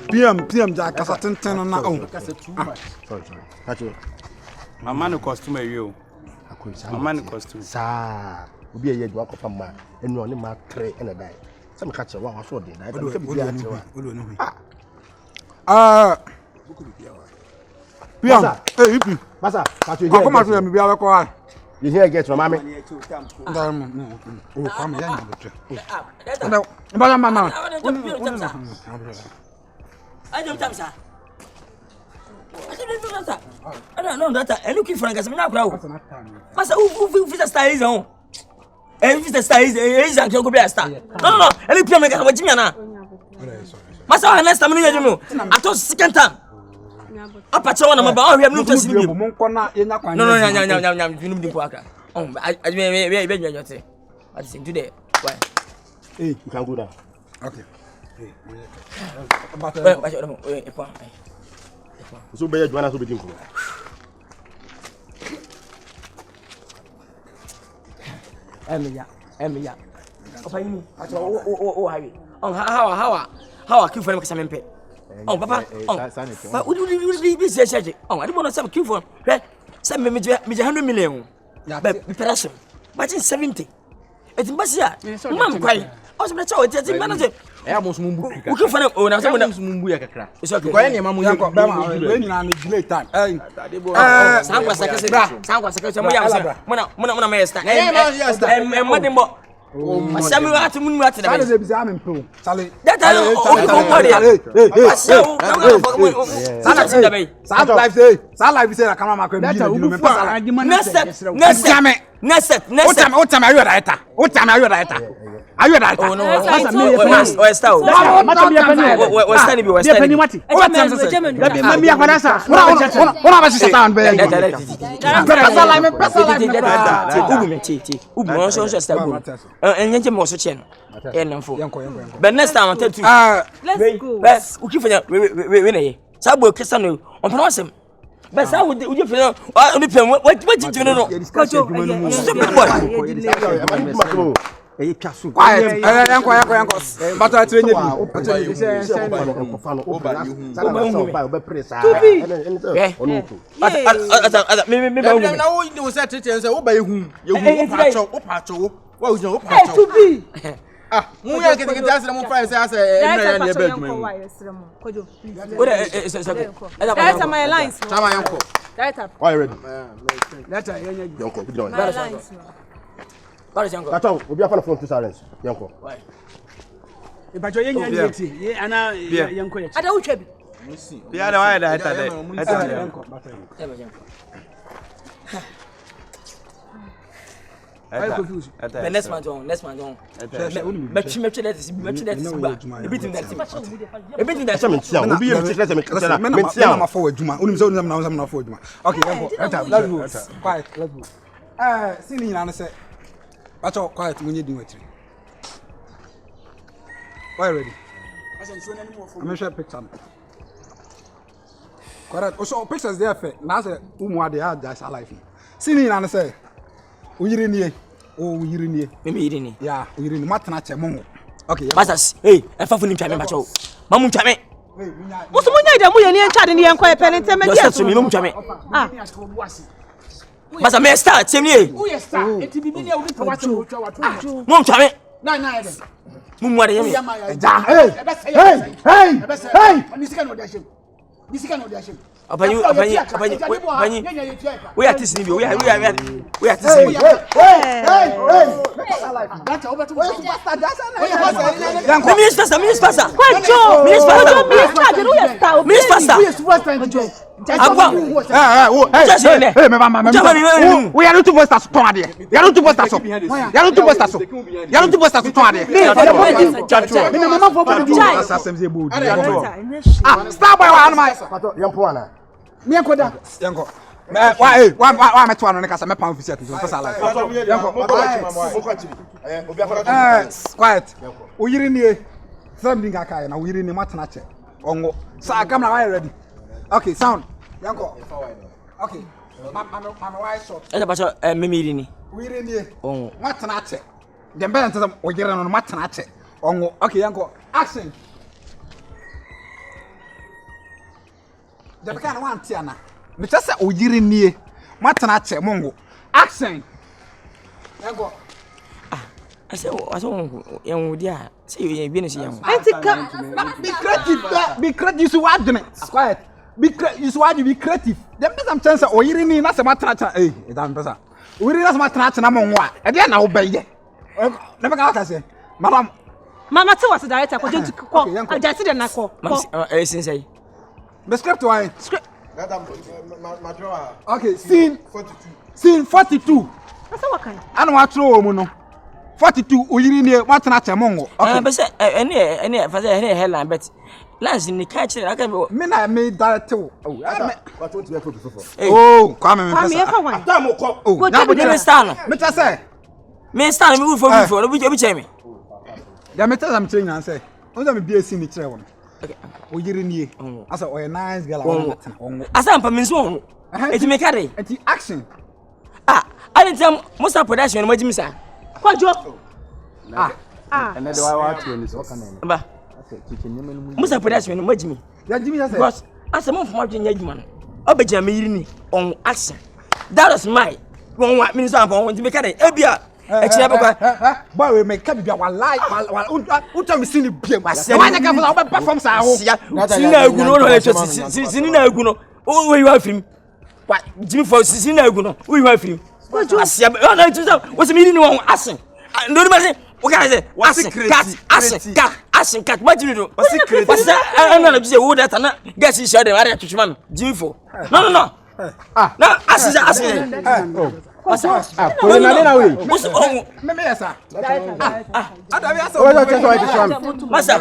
PM Jack Casatin on now. Sorry. My man costume you. My man costume. Sir, we be a year walk of man, and you only mark 3 and a day. Some catch a one for dinner. PM, hey, Massa, come out to me, be our quiet. You hear get from mammy? Oh, come here. No, but Mama. I don't know, sir. I don't know that. I'm looking for a gas. I'm not proud. Master, who is a star is on? If the star is a star. No. I look at what you Master, next time you know. I thought second time. Up at one of my we have no to see you. No. You know the oh, I may you say. I think today. Why? Hey, you can go down. Okay. So be you wanna to be doing. Emilia. Papa you. How I kill for him pay. Oh, Papa. But we be say. Oh, I don't want to sell kill for. Send me 100 million. But operation. But 70. It's Basia. Mom cry. I was better with the manager. I almost mumbu. We can find oh now someone mumbu yakra. It's okay. Go any mamu yakra. When you are in delay time. Sangwa sakase mo ya say. Mona master. Madembo. Asami wa atu munu atu da. Sale be am improve. Sale. That Sale life say camera man ko be. Next time are you right? What time are you right? Are you right? Oh no. Where start? Where stand be? Where stand? What time say? Me ya kwanasa. Ona ba sisa town be. Ubu no so start go. Enye mo so che no. Enamfo. But next time I tell you. Let's go. Bes, ukifanya we na ye. Sabo kesa no. On pano asem. Bes how would you feel? Oni pem what you do no. Quiet. Yanko. But I train you. Attends, on vient pas le front tout ça, Yanko. Et bah, tu as dit, Anna, Yanko. I don't check. Yeah, no, I The next man on. Everything Quiet, let's go. Singing and say, but all quiet when you do it. Why ready? I'm sure picture. Correct. Also, pictures there. Now, say, they are just alive. Singing and say, we in here. Oh, we in here. Maybe yeah, we in Matanache Momo. Okay, Basas, hey, I found him to me, Macho. Mamu Chame. What's the money that we are near chatting the Uncle Penny? Ah, Basa me start same year. Who is that? It be me only to watch. Mum Chame. Nine. Mum what yemi. Hey! This can not dash him. Apani. We are this we are this That's over to Minister. we are not to post us to there. You are not to post us. You are not to post us. You are not to post us to there. Stop by one my me enkoda yanko why me to anu nka say me pan officer to so life quiet oyiri nie sam dinga kai na oyiri ni matena che ongo sa camera why ready okay sound yanko okay mama why shot esa bacho me miri ni oyiri nie ongo matena che dem be ntse oyiri no matena che ongo okay yanko action Jabeka na wan tia na. Me chese oyiri nie. Matana che mongo. Action. Yanko. I said, young dear, say you be in Be creative, you watch quiet. Be creative. Them some chance oyiri ni na se matana eh, it am pesa. Oyiri na se matana na mongo a. E dey na obeye. Never can say. Madam Mama tell us the director ko jentu ko. Ajati de na ko. Say. The script why? Script. Okay, scene 42. Scene 42. Asa wakan. Anu wa tro wo mu no. 42 oyiri ni matana che mongo. Okay. Be say any fa say any hell bet. Lance ni ka kire aka me na me direct wo. What want to be for before? Oh, come me. Come here for one. Atamo ko. Oh, na bo me stand. Me ta say. Me stand me for no bi che me. Ya me tell am change na say. Onza me bia scene ni kire wo. Okay. Oyiri ni. Asa o nice girl matana ongo. Asa ampa me so. Eti me kare. Eti action. I didn't tell Musa production mo jimi sa. Kwajo. And then why watch you in this one? Ba. Musa production mo jimi. Ya jimi ya say. Because asa mo fuma dwen adwuma no. Obeja me yiri ni on action. That was my one wa me so ampa on jimi kare. Ebia Echi abakwa. Boy we make bia wallahi uta me sini bia. Why na ka for perform sa ho. Sini na agu no no le sini na agu no. O we wa film. Wa Jimmy for sini na agu no. We wa film. Asia na tuza. What's me ni won asin. No ma say. O ka say asin cat. What do you do? What's secret? What's that? Na say wo that na get shi show dem area twituma me. Jimmy for. No. No asin. Pole na na we. Me yesa. Adabi asa. O just try to try. Masa.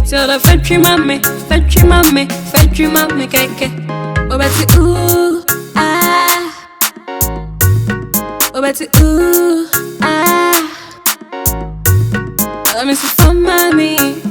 Tell the fetchy mommy, keke. Oh, Betty, ooh, ah. Oh, Betty, ooh, ah. Let me see for mommy.